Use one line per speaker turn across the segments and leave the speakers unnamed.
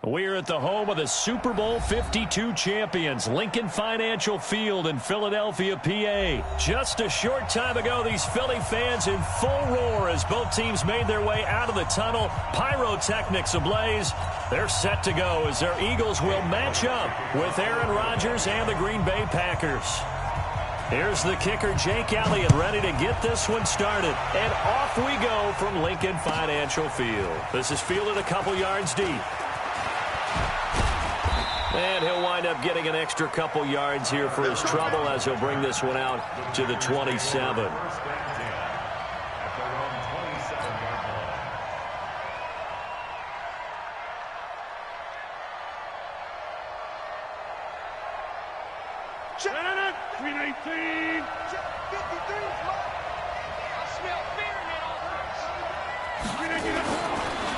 We're at the home of the Super Bowl 52 champions, Lincoln Financial Field in Philadelphia, PA. Just a short time ago, these Philly fans in full roar as both teams made their way out of the tunnel. Pyrotechnics ablaze. They're set to go as their Eagles will match up with Aaron Rodgers and the Green Bay Packers. Here's the kicker, Jake Elliott, ready to get this one started. And off we go from Lincoln Financial Field. This is fielded a couple yards deep. And he'll wind up getting an extra couple yards here for his trouble as he'll bring this one out to the 27.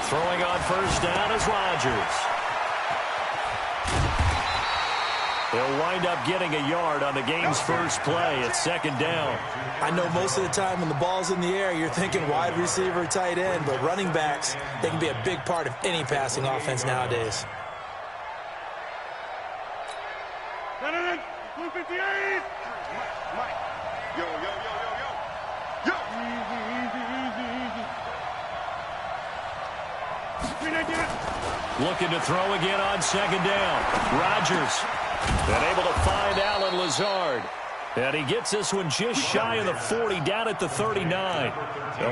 Throwing on first down is Rodgers. He'll wind up getting a yard on the game's first play at second down.
I know most of the time when the ball's in the air, you're thinking wide receiver, tight end, but running backs, they can be a big part of any passing offense nowadays.
Looking to throw again on second down. Rodgers. And able to find Allen Lazard. And he gets this one just shy of the 40, down at the 39.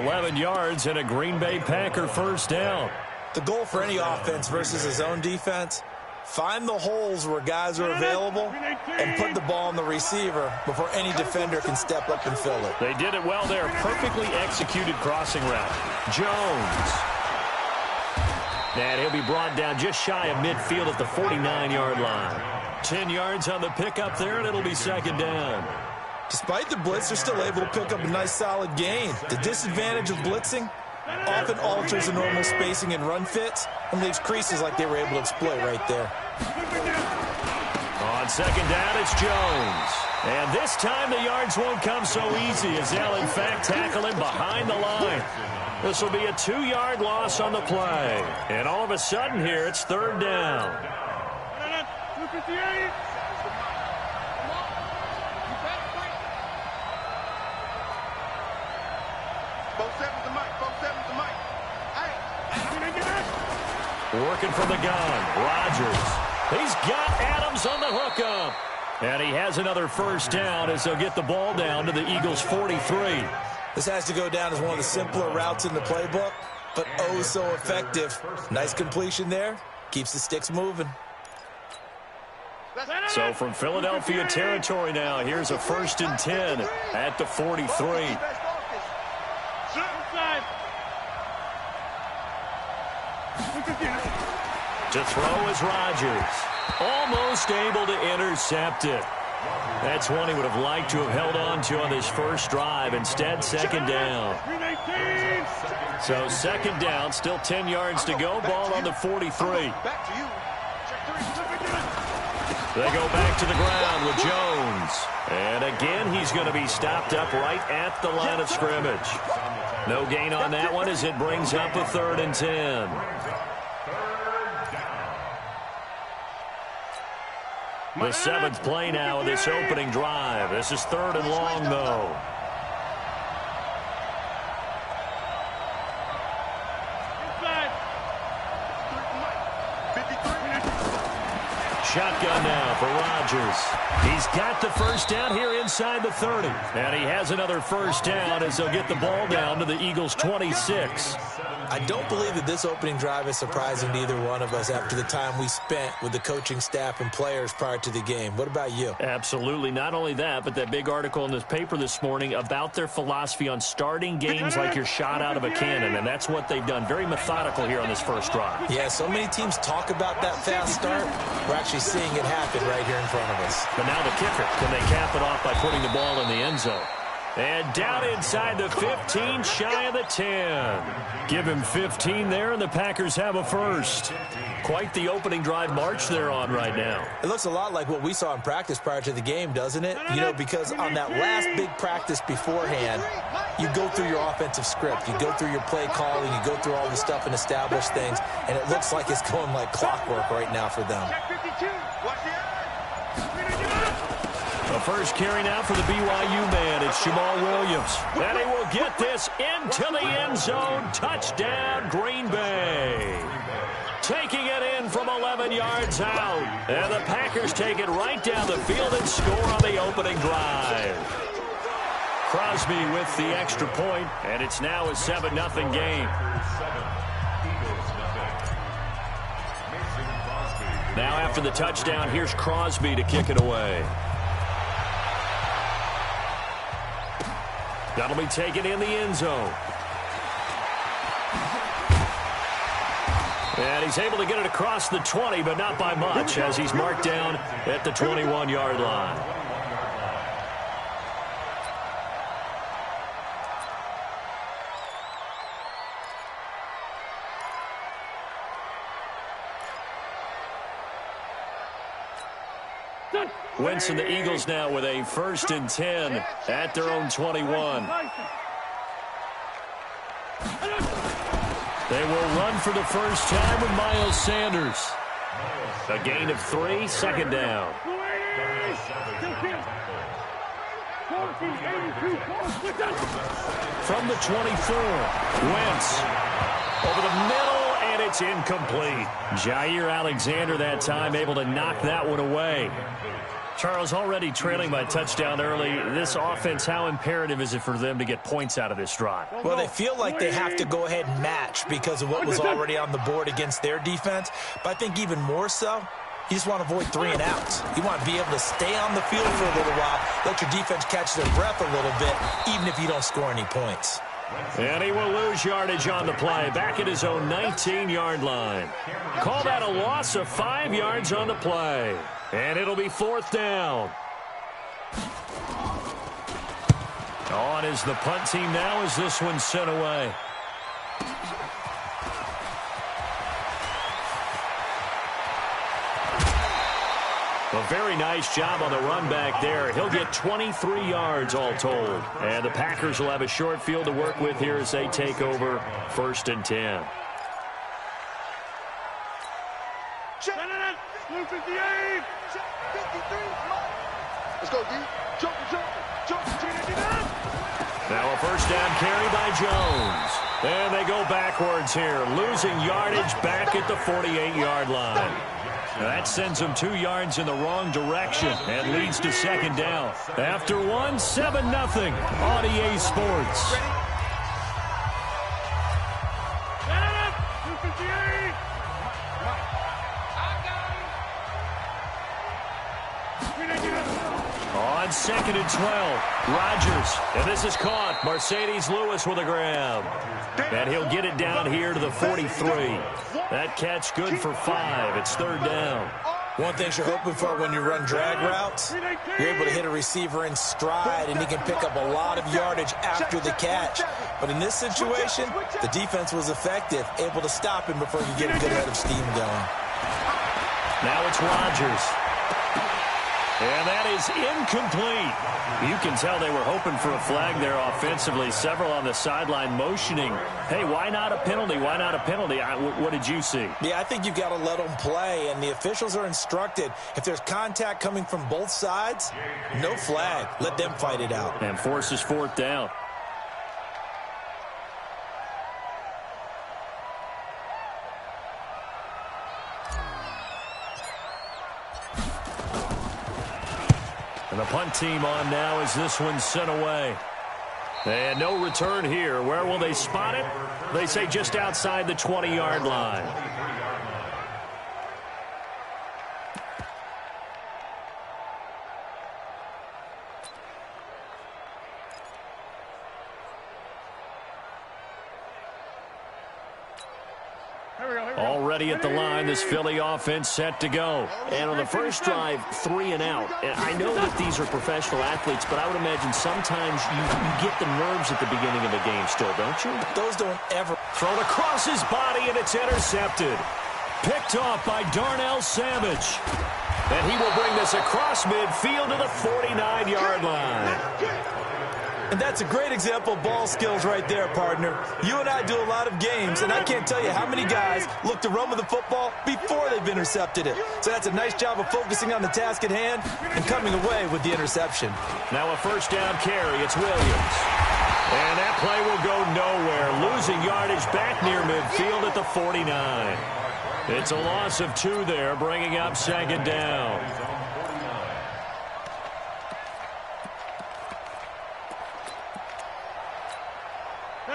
11 yards and a Green Bay Packer first down.
The goal for any offense versus his own defense, find the holes where guys are available and put the ball on the receiver before any defender can step up and fill it.
They did it well there. Perfectly executed crossing route. Jones. And he'll be brought down just shy of midfield at the 49-yard line. 10 yards on the pickup there, and it'll be second down.
Despite the blitz, they're still able to pick up a nice, solid gain. The disadvantage of blitzing often alters the normal spacing and run fits and leaves creases like they were able to exploit right there.
On second down, it's Jones. And this time the yards won't come so easy as they'll, in fact, tackle him behind the line. This will be a 2-yard loss on the play. And all of a sudden here, it's third down. Working from the gun, Rodgers. He's got Adams on the hookup. And he has another first down as they'll get the ball down to the Eagles' 43.
This has to go down as one of the simpler routes in the playbook, but oh so effective. Nice completion there. Keeps the sticks moving.
So from Philadelphia territory now, here's a 1st and 10 at the 43. To throw is Rodgers. Almost able to intercept it. That's one he would have liked to have held on to on this first drive. Instead, second down. So second down, still 10 yards to go. Ball on the 43. They go back to the ground with Jones. And again, he's going to be stopped up right at the line of scrimmage. No gain on that one as it brings up a 3rd and 10. The 7th play now of this opening drive. This is 3rd and long, though. Shotgun now for Rodgers. He's got the first down here inside the 30. And he has another first down as they'll get the ball down to the Eagles' 26.
I don't believe that this opening drive is surprising to either one of us after the time we spent with the coaching staff and players prior to the game. What about you?
Absolutely. Not only that, but that big article in this paper this morning about their philosophy on starting games like you're shot out of a cannon, and that's what they've done. Very methodical here on this first drive.
Yeah, so many teams talk about that fast start. We're actually seeing it happen right here in front of us.
But now the kicker. Can they cap it off by putting the ball in the end zone? And down inside the 15, shy of the 10. Give him 15 there, and the Packers have a first. Quite the opening drive march they're on right now.
It looks a lot like what we saw in practice prior to the game, doesn't it? You know, because on that last big practice beforehand, You go through your offensive script. You go through your play calling. You go through all the stuff and establish things. And it looks like it's going like clockwork right now for them.
The first carry now for the BYU man. It's Jamal Williams. And he will get this into the end zone. Touchdown, Green Bay. Taking it in from 11 yards out. And the Packers take it right down the field and score on the opening drive. Crosby with the extra point, and it's now a 7-0 game. Now after the touchdown, here's Crosby to kick it away. That'll be taken in the end zone. And he's able to get it across the 20, but not by much, as he's marked down at the 21-yard line. Wentz and the Eagles now with a 1st and 10 at their own 21. They will run for the first time with Miles Sanders. A gain of 3, 2nd down. From the 24, Wentz over the middle, and it's incomplete. Jair Alexander that time able to knock that one away. Charles, already trailing by touchdown early. This offense, how imperative is it for them to get points out of this drive?
Well, they feel like they have to go ahead and match because of what was already on the board against their defense. But I think even more so, you just want to avoid 3 and outs. You want to be able to stay on the field for a little while, let your defense catch their breath a little bit, even if you don't score any points.
And he will lose yardage on the play, back at his own 19-yard line. Call that a loss of 5 yards on the play. And it'll be 4th down. On is the punt team now as this one's sent away. A very nice job on the run back there. He'll get 23 yards all told. And the Packers will have a short field to work with here as they take over 1st and 10.
Blue 58. 53. Let's go, D. Jump.
Now a 1st down carry by Jones. And they go backwards here, losing yardage back at the 48-yard line. Now that sends them 2 yards in the wrong direction and leads to 2nd down. After 7-0 on EA Sports. On 2nd and 12, Rodgers, and this is caught. Mercedes Lewis with a grab. And he'll get it down here to the 43. That catch good for 5. It's 3rd down.
One thing you're hoping for when you run drag routes, you're able to hit a receiver in stride, and he can pick up a lot of yardage after the catch. But in this situation, the defense was effective, able to stop him before you get a good head of steam going.
Now it's Rodgers. And that is incomplete. You can tell they were hoping for a flag there offensively. Several on the sideline motioning, hey, why not a penalty? Why not a penalty? What did you see?
Yeah, I think you've got to let them play, and the officials are instructed. If there's contact coming from both sides, no flag. Let them fight it out.
And forces 4th down. And the punt team on now as this one's sent away. And no return here. Where will they spot it? They say just outside the 20-yard line. Already at the line, this Philly offense set to go. And on the first drive, 3 and out. And I know that these are professional athletes, but I would imagine sometimes you get the nerves at the beginning of a game still, don't you?
Those don't ever.
Thrown across his body, and it's intercepted. Picked off by Darnell Savage. And he will bring this across midfield to the 49-yard line.
And that's a great example of ball skills right there, partner. You and I do a lot of games, and I can't tell you how many guys look to run with the football before they've intercepted it. So that's a nice job of focusing on the task at hand and coming away with the interception.
Now a first down carry. It's Williams. And that play will go nowhere. Losing yardage back near midfield at the 49. It's a loss of 2 there, bringing up second down.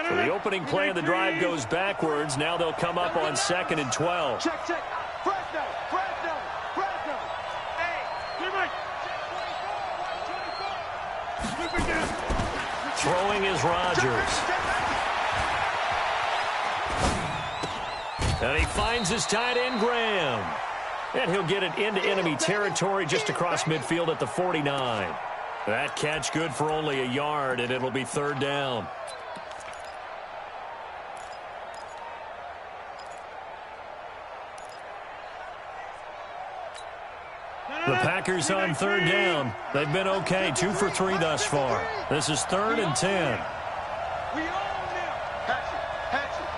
So the opening play of the drive goes backwards. Now they'll come up on 2nd and 12.
Check. Fresno. Hey,
Throwing is Rodgers. And he finds his tight end, Graham. And he'll get it into enemy territory just across midfield at the 49. That catch good for only a yard, and it'll be 3rd down. The Packers on 3rd down. They've been okay, 2 for 3 thus far. This is 3rd and 10.
we own them. Hatchet.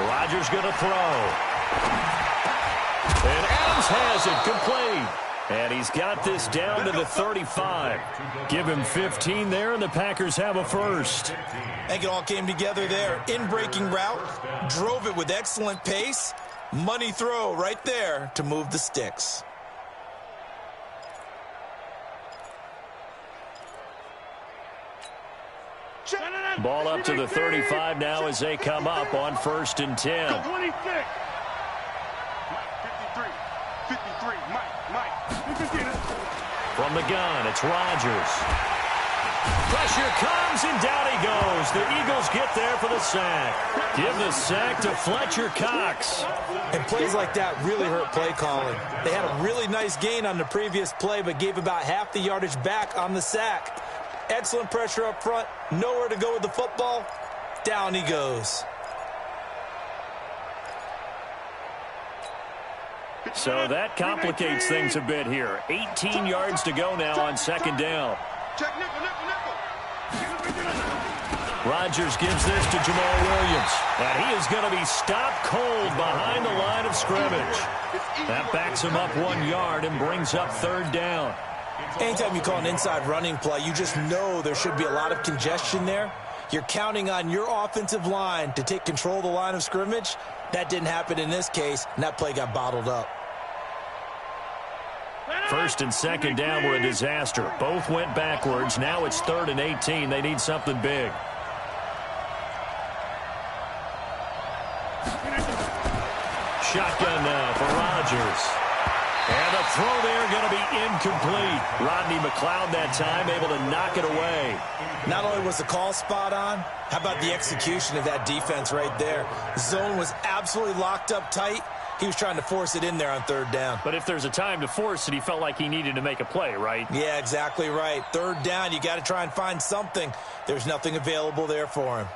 Rodgers going to throw. And Adams has it complete. And he's got this down to the 35. Give him 15 there, and the Packers have a first.
I think it all came together there. In-breaking route, drove it with excellent pace. Money throw right there to move the sticks.
Ball up to the 35 now as they come up on 1st and 10.
53, Mike.
From the gun, it's Rodgers. Pressure comes, and down he goes. The Eagles get there for the sack. Give the sack to Fletcher Cox.
And plays like that really hurt play calling. They had a really nice gain on the previous play, but gave about half the yardage back on the sack. Excellent pressure up front. Nowhere to go with the football. Down he goes.
So that complicates things a bit here. 18 yards to go now on 2nd down.
Check nickel.
Rodgers gives this to Jamal Williams. And he is going to be stopped cold behind the line of scrimmage. That backs him up 1 yard and brings up 3rd down.
Anytime you call an inside running play, you just know there should be a lot of congestion there. You're counting on your offensive line to take control of the line of scrimmage. That didn't happen in this case, and that play got bottled up.
1st and 2nd down were a disaster. Both went backwards. Now it's 3rd and 18. They need something big. Shotgun now for Rodgers. And the throw there going to be incomplete. Rodney McLeod that time able to knock it away.
Not only was the call spot on, how about the execution of that defense right there? Zone was absolutely locked up tight. He was trying to force it in there on 3rd down.
But if there's a time to force it, he felt like he needed to make a play, right?
Yeah, exactly right. 3rd down, you got to try and find something. There's nothing available there for him.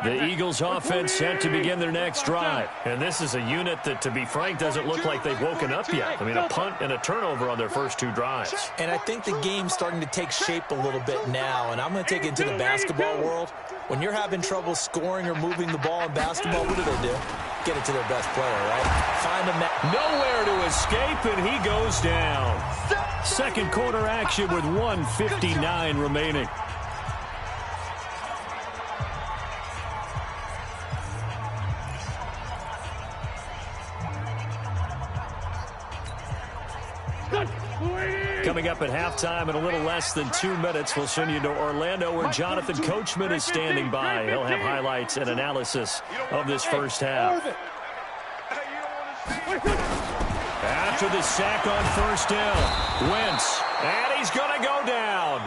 The Eagles offense set to begin their next drive. And this is a unit that, to be frank, doesn't look like they've woken up yet. I mean, a punt and a turnover on their first 2 drives.
And I think the game's starting to take shape a little bit now. And I'm going to take it into the basketball world. When you're having trouble scoring or moving the ball in basketball, what do? Get it to their best player, right? Find a
nowhere to escape, and he goes down. 2nd quarter action with 1:59 remaining. coming up at halftime in a little less than 2 minutes. We'll send you to Orlando, where Jonathan Coachman is standing by. He'll have highlights and analysis of this first half. After the sack on first down, Wentz, and he's going to go down.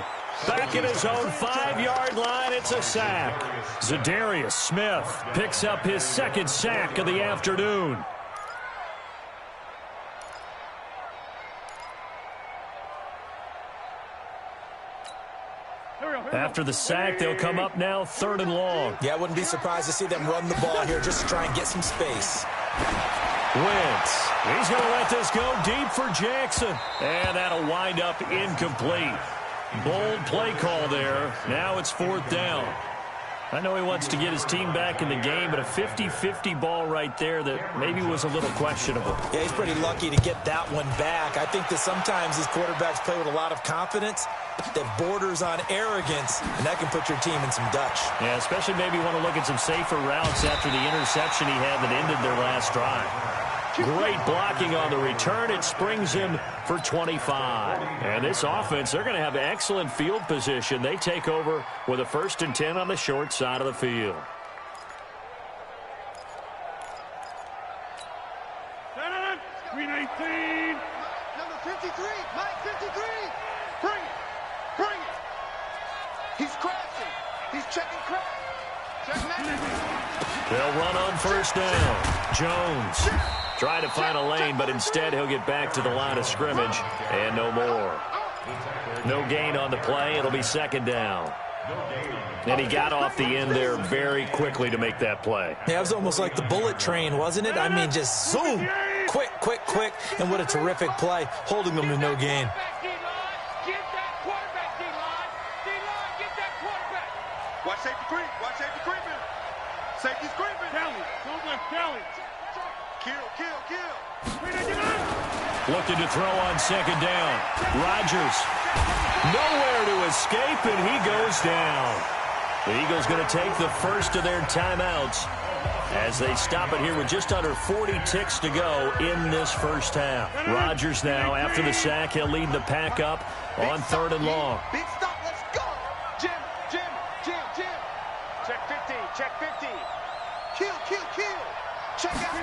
Back at his own 5-yard line, it's a sack. Zadarius Smith picks up his second sack of the afternoon. After the sack, they'll come up now 3rd and long.
Yeah, I wouldn't be surprised to see them run the ball here just to try and get some space.
Wentz, he's going to let this go deep for Jackson. And that'll wind up incomplete. Bold play call there. Now it's 4th down. I know he wants to get his team back in the game, but a 50-50 ball right there that maybe was a little questionable.
Yeah, he's pretty lucky to get that one back. I think that sometimes these quarterbacks play with a lot of confidence that borders on arrogance, and that can put your team in some Dutch.
Yeah, especially maybe want to look at some safer routes after the interception he had that ended their last drive. Great blocking on the return. It springs him for 25. And this offense, they're going to have excellent field position. They take over with a 1st and 10 on the short side of the field.
Green 18. Number 53. Mike 53. Bring it. Bring it. He's crashing. He's checking crash.
They'll run on first down. Jones trying to find a lane, but instead he'll get back to the line of scrimmage and no more. No gain on the play. It'll be 2nd down. And he got off the end there very quickly to make that play.
Yeah, it was almost like the bullet train, wasn't it? I mean, just zoom. Quick, quick, quick. And what a terrific play, holding them to no gain.
Watch safety creep. Watch safety creeping. Safety's creeping. Kelly. Don't let Kelly. Kill.
Looking to throw on 2nd down. Rodgers. Nowhere to escape, and he goes down. The Eagles going to take the first of their timeouts as they stop it here with just under 40 ticks to go in this first half. Rodgers now, after the sack, he'll lead the pack up on 3rd and long.
Big stop. Let's go. Jim. Check 50. Kill. Check out.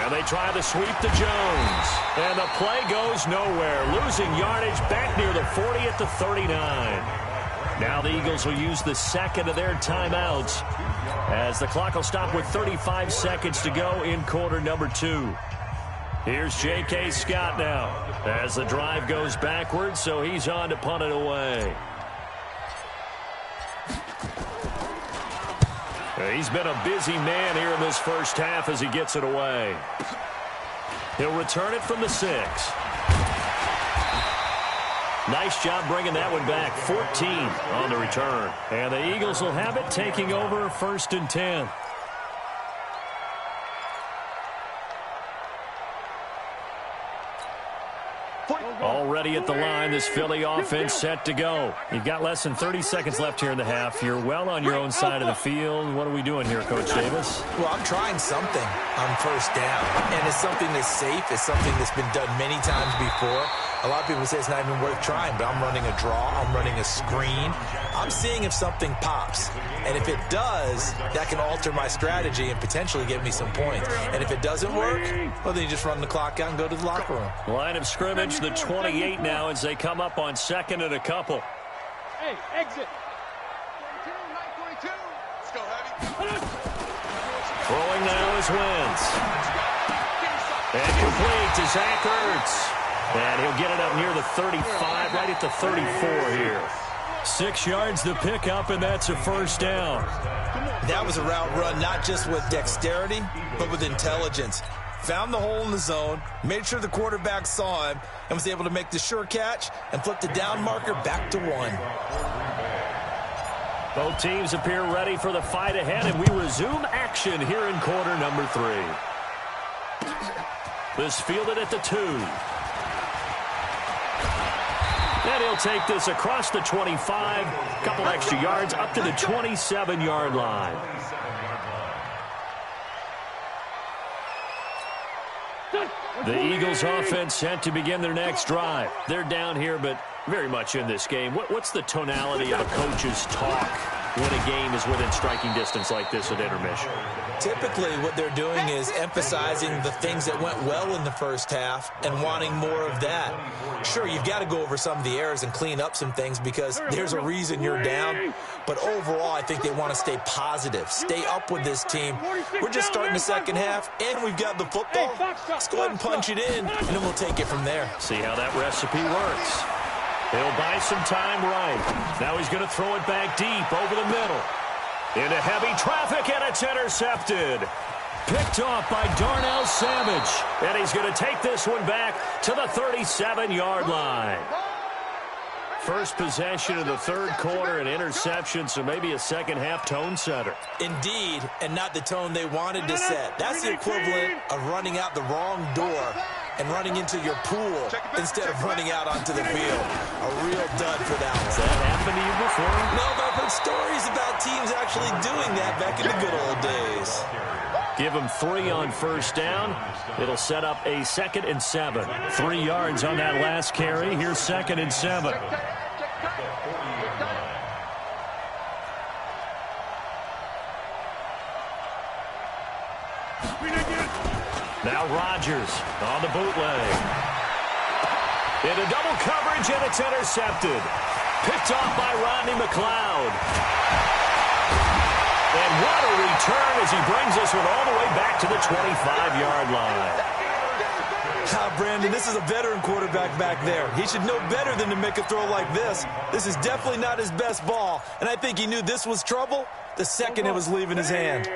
And they try the sweep to Jones. And the play goes nowhere. Losing yardage back near the 40 at the 39. Now the Eagles will use the second of their timeouts as the clock will stop with 35 seconds to go in quarter number 2. Here's J.K. Scott now as the drive goes backwards, so he's on to punt it away. He's been a busy man here in this first half as he gets it away. He'll return it from the 6. Nice job bringing that one back. 14 on the return. And the Eagles will have it, taking over 1st and 10. Already at the line, this Philly offense set to go. You've got less than 30 seconds left here in the half. You're well on your own side of the field. What are we doing here, Coach Davis?
Well, I'm trying something on first down, and it's something that's safe. It's something that's been done many times before. A lot of people say it's not even worth trying, but I'm running a draw. I'm running a screen. I'm seeing if something pops. And if it does, that can alter my strategy and potentially get me some points. And if it doesn't work, well, then you just run the clock out and go to the locker room.
Line of scrimmage, the 28 now as they come up on 2nd and a couple.
Hey, exit. 22. Let's go, heavy.
Throwing now is Wentz. And complete to Zach Ertz. And he'll get it up near the 35, right at the 34 here. 6 yards to pick up, and that's a first down.
That was a route run, not just with dexterity, but with intelligence. Found the hole in the zone, made sure the quarterback saw him, and was able to make the sure catch and flip the down marker back to 1.
Both teams appear ready for the fight ahead, and we resume action here in quarter number 3. This fielded at the 2. And he'll take this across the 25, couple extra yards up to the 27-yard line. The Eagles offense set to begin their next drive. They're down here, but very much in this game. What's the tonality of a coach's talk when a game is within striking distance like this at intermission?
Typically, what they're doing is emphasizing the things that went well in the first half and wanting more of that. Sure, you've got to go over some of the errors and clean up some things because there's a reason you're down. But overall, I think they want to stay positive, stay up with this team. We're just starting the second half, and we've got the football. Let's go ahead and punch it in, and then we'll take it from there.
See how that recipe works. He'll buy some time right. Now he's going to throw it back deep over the middle. Into heavy traffic, and it's intercepted. Picked off by Darnell Savage. And he's going to take this one back to the 37-yard line. First possession of the third quarter, an interception, so maybe a second-half tone setter.
Indeed, and not the tone they wanted to set. That's the equivalent of running out the wrong door and running into your pool instead of running out onto the field. A real dud for that one.
Has that happened to you before?
No, but I've heard stories about teams actually doing that back in the good old days.
Give him 3 on first down. It'll set up a 2nd and 7. 3 yards on that last carry. Here's 2nd and 7. Now Rodgers on the bootleg. Into double coverage, and it's intercepted. Picked off by Rodney McLeod. And what a return as he brings this one all the way back to the 25-yard line.
Brandon, this is a veteran quarterback back there. He should know better than to make a throw like this. This is definitely not his best ball, and I think he knew this was trouble the second it was leaving his hand.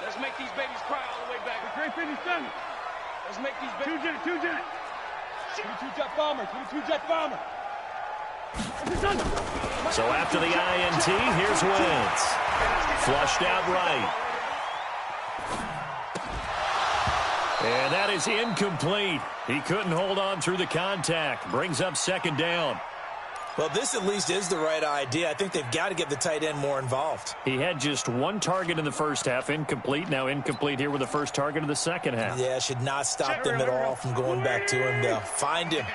Let's make these babies cry all the way back. Great finish done. Let's make these babies. Two jet. 22-jet bomber. 22-jet bomber.
So after the INT, here's Wentz. Flushed out right. And that is incomplete. He couldn't hold on through the contact. Brings up 2nd down.
Well, this at least is the right idea. I think they've got to get the tight end more involved.
He had just 1 target in the first half, incomplete. Now incomplete here with the first target of the second half.
Yeah, should not stop them at all from going back to him, though. Find him.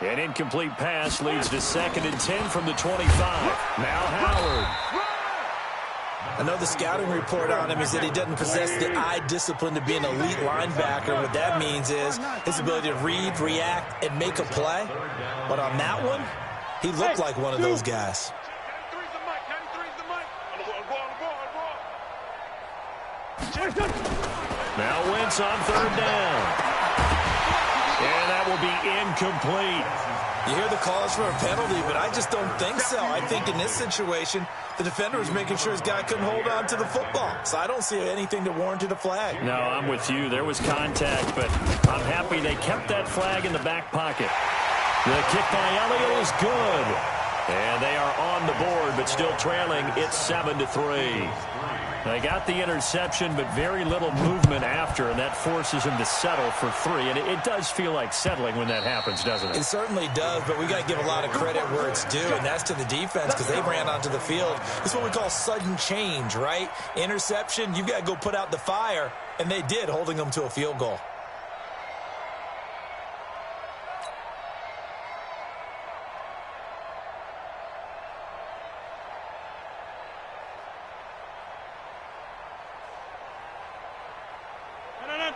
An incomplete pass leads to 2nd and 10 from the 25. Now Howard.
I know the scouting report on him is that he doesn't possess the eye discipline to be an elite linebacker. What that means is his ability to read, react, and make a play. But on that one, he looked like one of those guys.
Now Wentz on 3rd down. And that will be incomplete.
You hear the calls for a penalty, but I just don't think so. I think in this situation, the defender was making sure his guy couldn't hold on to the football. So I don't see anything that warranted a flag.
No, I'm with you. There was contact, but I'm happy they kept that flag in the back pocket. The kick by Elliott is good. And they are on the board, but still trailing. It's 7-3. They got the interception, but very little movement after, and that forces him to settle for 3. And it does feel like settling when that happens, doesn't it?
It certainly does, but we got to give a lot of credit where it's due, and that's to the defense because they ran onto the field. It's what we call sudden change, right? Interception, you've got to go put out the fire, and they did, holding them to a field goal.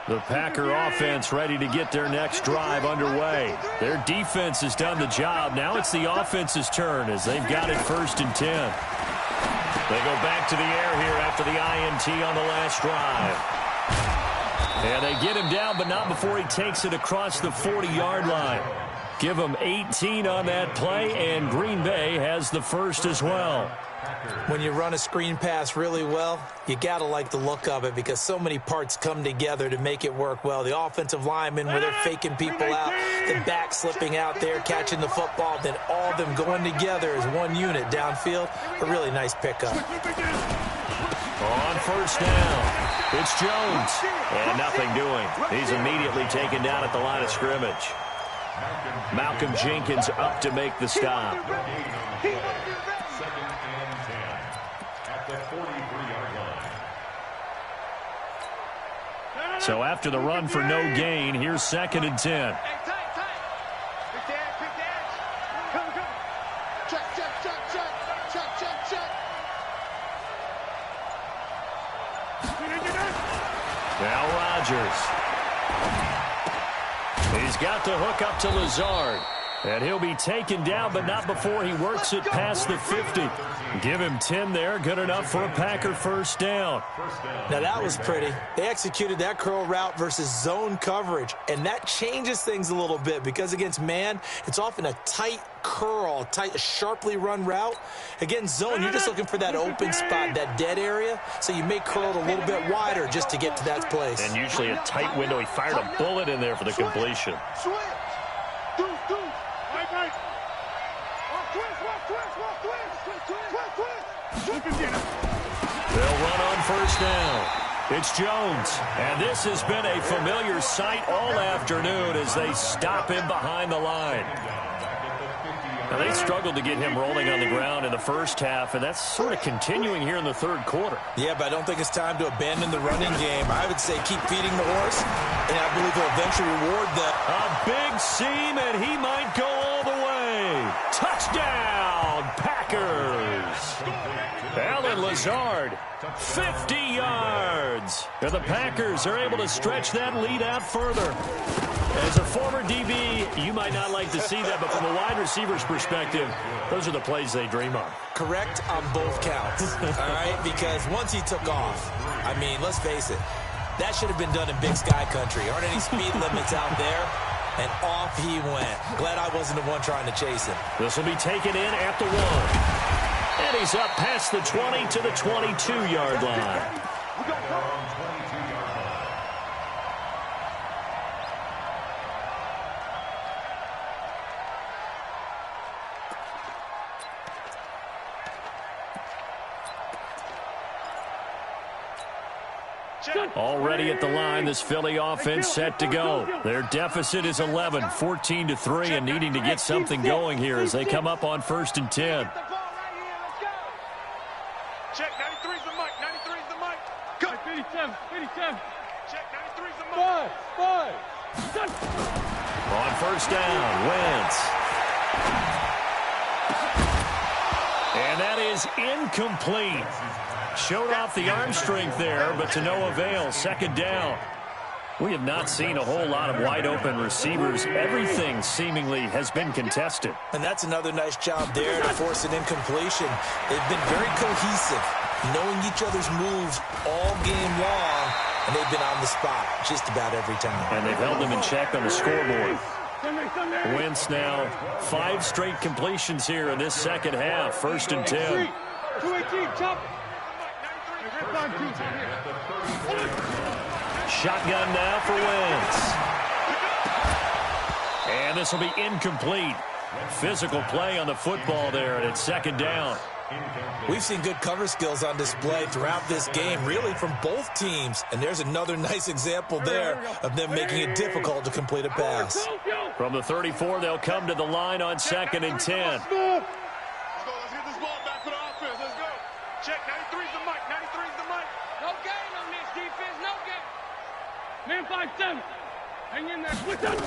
The Packer offense ready to get their next drive underway. Their defense has done the job. Now it's the offense's turn as they've got it 1st and 10. They go back to the air here after the INT on the last drive. And they get him down, but not before he takes it across the 40-yard line. Give him 18 on that play, and Green Bay has the first as well.
When you run a screen pass really well, you got to like the look of it because so many parts come together to make it work well. The offensive linemen where they're faking people out, the back slipping out there, catching the football, then all of them going together as one unit downfield. A really nice pickup.
On first down, it's Jones. And nothing doing. He's immediately taken down at the line of scrimmage. Malcolm Jenkins up to make the stop. So after the run for no gain, here's 2nd and 10. Now Rodgers. He's got the hook up to Lazard. And he'll be taken down, but not before he works it past the 50. Give him 10 there. Good enough for a Packer first down.
Now, that was pretty. They executed that curl route versus zone coverage, and that changes things a little bit because against man, it's often a tight curl, tight, sharply run route. Against zone, you're just looking for that open spot, that dead area, so you may curl it a little bit wider just to get to that place.
And usually a tight window. He fired a bullet in there for the completion. They'll run on first down. It's Jones. And this has been a familiar sight all afternoon as they stop him behind the line. Now, they struggled to get him rolling on the ground in the first half, and that's sort of continuing here in the third quarter.
Yeah, but I don't think it's time to abandon the running game. I would say keep feeding the horse, and I believe he'll eventually reward that.
A big seam, and he might go all the way. Touchdown, Packers. Alan Lazard, 50 yards. And the Packers are able to stretch that lead out further. As a former DB, you might not like to see that, but from a wide receiver's perspective, those are the plays they dream of.
Correct on both counts, all right? Because once he took off, I mean, let's face it, that should have been done in Big Sky Country. Aren't any speed limits out there? And off he went. Glad I wasn't the one trying to chase him.
This will be taken in at the 1. And he's up past the 20 to the 22-yard line. Already at the line, this Philly offense set to go. Their deficit is 11, 14-3, and needing to get something going here as they come up on 1st and 10.
Check, 93's the mic, 93's the mic. Go. 87, 87. Check, 93's the mic. 5.
On first down, Wentz. And that is incomplete. Showed off the arm strength there, but to no avail. 2nd down. We have not seen a whole lot of wide-open receivers. Everything seemingly has been contested.
And that's another nice job there to force an incompletion. They've been very cohesive, knowing each other's moves all game long, and they've been on the spot just about every time.
And they've held them in check on the scoreboard. Wentz now 5 straight completions here in this second half. 1st and 10.
218, chop.
Shotgun now for Wentz. And this will be incomplete. Physical play on the football there, and it's 2nd down.
We've seen good cover skills on display throughout this game, really from both teams. And there's another nice example there of them making it difficult to complete a pass.
From the 34, they'll come to the line on 2nd and 10.
Let's go. Let's get this ball back for the offense. Let's go. Check, 93's the mic, 93's the mic. No gain on this defense, no gain. Man 5-7. Hang in there, switch up.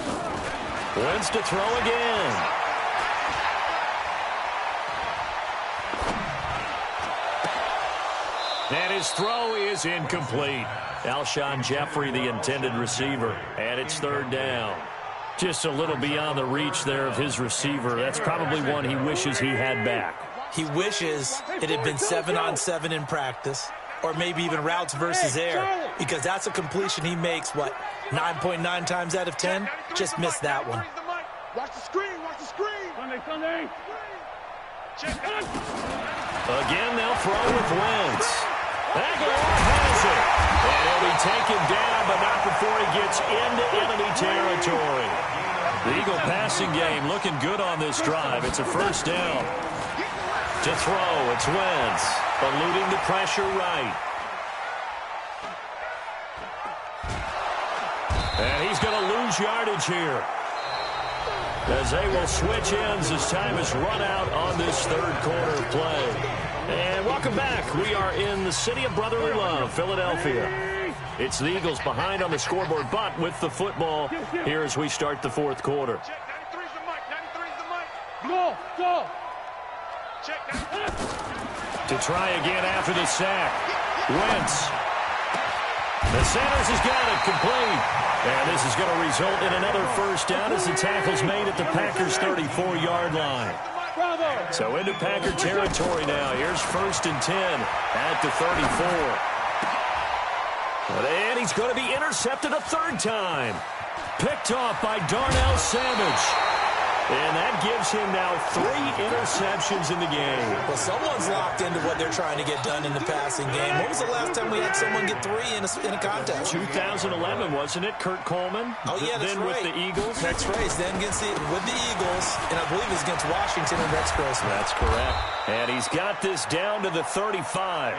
Wentz to throw again. And his throw is incomplete. Alshon Jeffrey, the intended receiver. And it's 3rd down. Just a little beyond the reach there of his receiver. That's probably one he wishes he had back.
He wishes it had been 7-on-7 in practice, or maybe even routes versus air, because that's a completion he makes, 9.9 times out of 10? Just missed that one.
Watch the screen, watch the screen. Sunday.
Again, they'll throw with Wentz. Aguilar has it. And he'll be taken down, but not before he gets into enemy territory. The Eagle passing game looking good on this drive. It's a 1st down. To throw, it's Wentz, eluding the pressure right. And he's going to lose yardage here, as they will switch ends as time is run out on this 3rd quarter play. And welcome back. We are in the city of brotherly love, Philadelphia. It's the Eagles behind on the scoreboard, but with the football here as we start the fourth quarter.
Check, 93's the mic, 93's the mic. Go. Check, 93.
To try again after the sack. Wentz. The Sanders has got it complete. And this is going to result in another first down as the tackle's made at the Packers' 34-yard line. So into Packer territory now. Here's 1st and 10 at the 34. And he's going to be intercepted a third time. Picked off by Darnell Savage. And that gives him now 3 interceptions in the game.
Well, someone's locked into what they're trying to get done in the passing game. When was the last time we had someone get 3 in a contest?
2011, wasn't it? Kurt Coleman.
Oh, yeah, that's
then
right.
With the Eagles.
That's right. Then with the Eagles, and I believe it's against Washington and Rex Grossman.
That's correct. And he's got this down to the 35.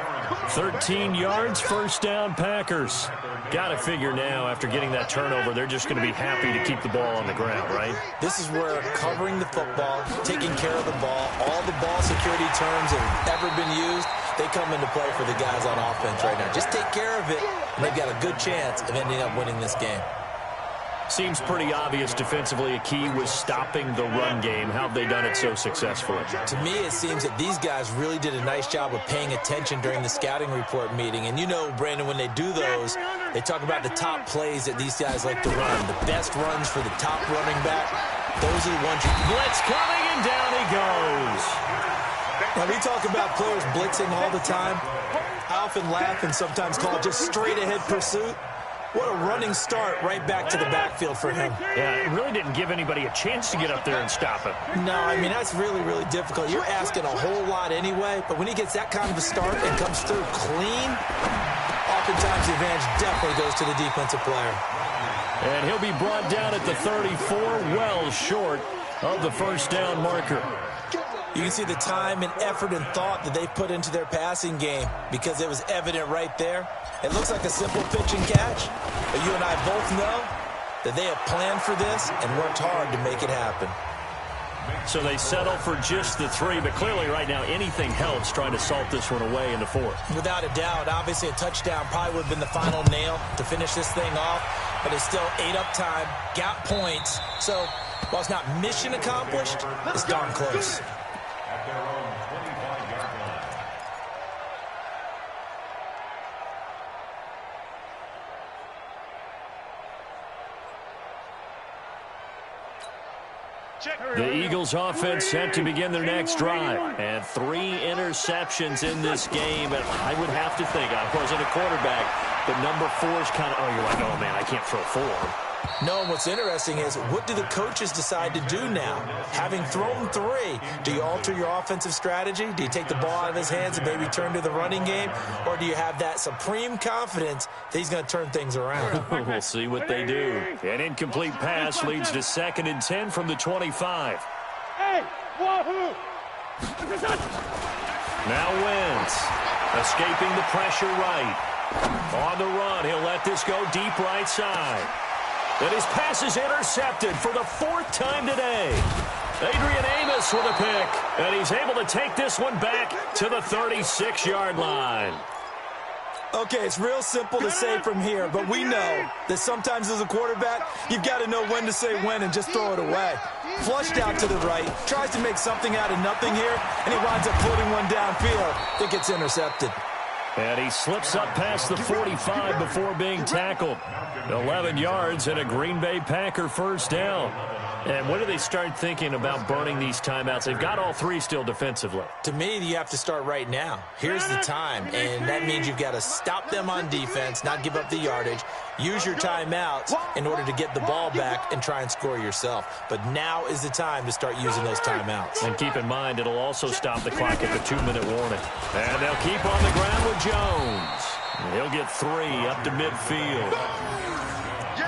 13 yards, first down, Packers. Got to figure now, after getting that turnover, they're just going to be happy to keep the ball on the ground, right?
This is where covering the football, taking care of the ball, all the ball security terms that have ever been used, they come into play for the guys on offense right now. Just take care of it, and they've got a good chance of ending up winning this game.
Seems pretty obvious defensively a key was stopping the run game. How have they done it so successfully?
To me, it seems that these guys really did a nice job of paying attention during the scouting report meeting. And you know, Brandon, when they do those, they talk about the top plays that these guys like to run, the best runs for the top running back. Those are the ones you...
Blitz coming, and down he goes.
Now, we talk about players blitzing all the time. I often laugh and sometimes call it just straight-ahead pursuit. What a running start right back to the backfield for him.
Yeah, it really didn't give anybody a chance to get up there and stop him.
No, I mean, that's really, really difficult. You're asking a whole lot anyway, but when he gets that kind of a start and comes through clean, oftentimes the advantage definitely goes to the defensive player.
And he'll be brought down at the 34, well short of the first down marker.
You can see the time and effort and thought that they put into their passing game because it was evident right there. It looks like a simple pitch and catch, but you and I both know that they have planned for this and worked hard to make it happen.
So they settle for just the 3, but clearly right now anything helps trying to salt this one away in the 4th.
Without a doubt, obviously a touchdown probably would have been the final nail to finish this thing off, but it's still ate up time, got points. So while it's not mission accomplished, it's darn close.
The Eagles offense set to begin their next drive. And 3 interceptions in this game. And I would have to think, I wasn't a quarterback, but number 4 is kind of, you're like, oh man, I can't throw 4.
No, and what's interesting is, what do the coaches decide to do now? Having thrown 3, do you alter your offensive strategy? Do you take the ball out of his hands and maybe turn to the running game? Or do you have that supreme confidence that he's going to turn things around?
We'll see what they do. An incomplete pass leads to 2nd and 10 from the 25.
Hey, wahoo!
Now Wentz, escaping the pressure right. On the run, he'll let this go deep right side. And his pass is intercepted for the 4th time today. Adrian Amos with a pick. And he's able to take this one back to the 36-yard line.
Okay, it's real simple to say from here, but we know that sometimes as a quarterback, you've got to know when to say when and just throw it away. Flushed out to the right, tries to make something out of nothing here, and he winds up floating one downfield. It gets intercepted.
And he slips up past the 45 before being tackled. 11 yards and a Green Bay Packer first down. And when do they start thinking about burning these timeouts? They've got all 3 still defensively.
To me, you have to start right now. Here's the time, and that means you've got to stop them on defense, not give up the yardage, use your timeouts in order to get the ball back and try and score yourself. But now is the time to start using those timeouts.
And keep in mind, it'll also stop the clock at the 2-minute warning. And they'll keep on the ground with Jones. He'll get 3 up to midfield.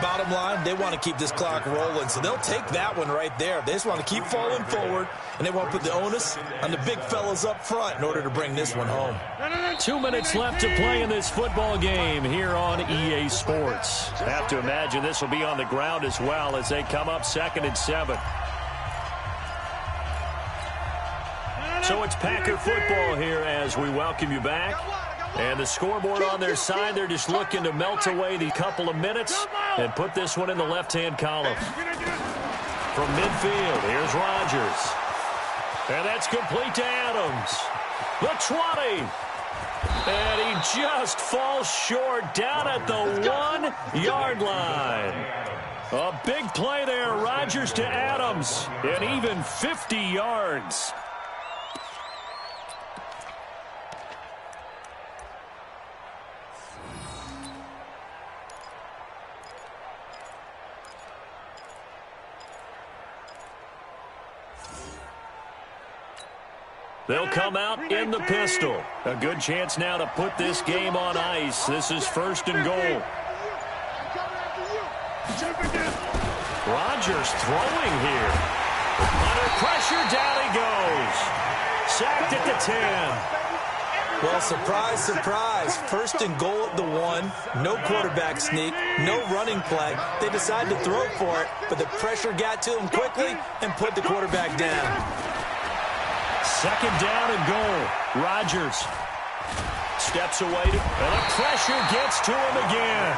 Bottom line, they want to keep this clock rolling, so they'll take that one right there. They just want to keep falling forward, and they want to put the onus on the big fellas up front in order to bring this one home.
2 minutes left to play in this football game here on EA Sports. Have to imagine this will be on the ground as well as they come up 2nd and 7. So it's Packer football here as we welcome you back. And the scoreboard on their side, they're just looking to melt away the couple of minutes and put this one in the left-hand column. From midfield, here's Rodgers. And that's complete to Adams. The 20. And he just falls short down at the 1-yard line. A big play there, Rodgers to Adams, and even 50 yards. They'll come out in the pistol. A good chance now to put this game on ice. This is 1st and goal. Rodgers throwing here. Under pressure, down he goes. Sacked at the 10.
Well, surprise, surprise. 1st and goal at the 1. No quarterback sneak. No running play. They decided to throw for it, but the pressure got to him quickly and put the quarterback down.
2nd down and goal. Rodgers steps away, and the pressure gets to him again.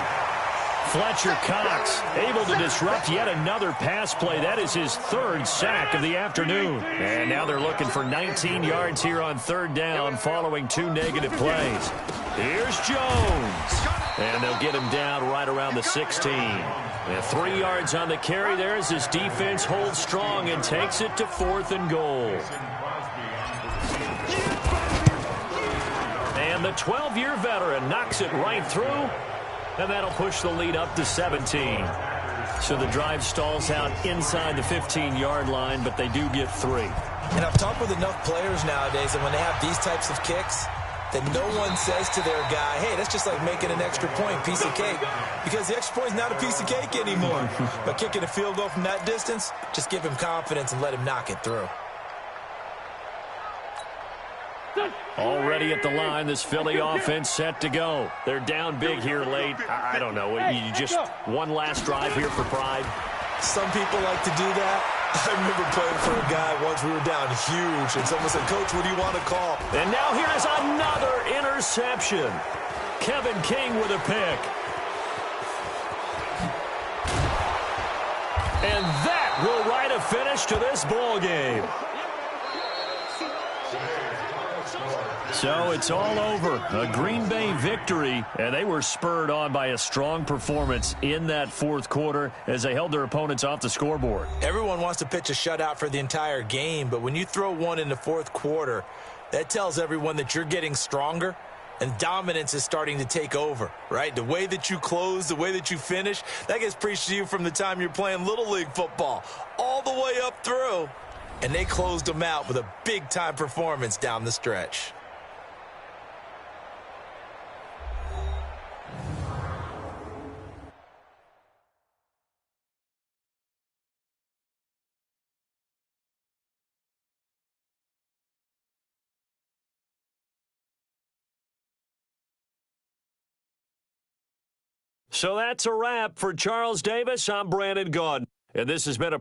Fletcher Cox able to disrupt yet another pass play. That is his 3rd sack of the afternoon. And now they're looking for 19 yards here on 3rd down following 2 negative plays. Here's Jones. And they'll get him down right around the 16. And 3 yards on the carry there as his defense holds strong and takes it to 4th and goal. And the 12-year veteran knocks it right through, and that'll push the lead up to 17. So the drive stalls out inside the 15-yard line, but they do get 3.
And I've talked with enough players nowadays that when they have these types of kicks, that no one says to their guy, hey, that's just like making an extra point, piece of cake. Because the extra point is not a piece of cake anymore. But kicking a field goal from that distance, just give him confidence and let him knock it through.
Already at the line, this Philly offense set to go. They're down big here late. I don't know. You just one last drive here for pride.
Some people like to do that. I remember playing for a guy once. We were down huge, and someone said, Coach, what do you want to call?
And now here's another interception. Kevin King with a pick. And that will write a finish to this ball game. So it's all over. A Green Bay victory, and they were spurred on by a strong performance in that 4th quarter as they held their opponents off the scoreboard.
Everyone wants to pitch a shutout for the entire game, but when you throw one in the 4th quarter, that tells everyone that you're getting stronger and dominance is starting to take over, right? The way that you close, the way that you finish, that gets preached to you from the time you're playing Little League football all the way up through. And they closed them out with a big-time performance down the stretch.
So that's a wrap for Charles Davis. I'm Brandon Gaudin, and this has been a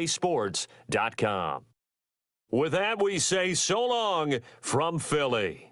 Sports.com. With that, we say so long from Philly.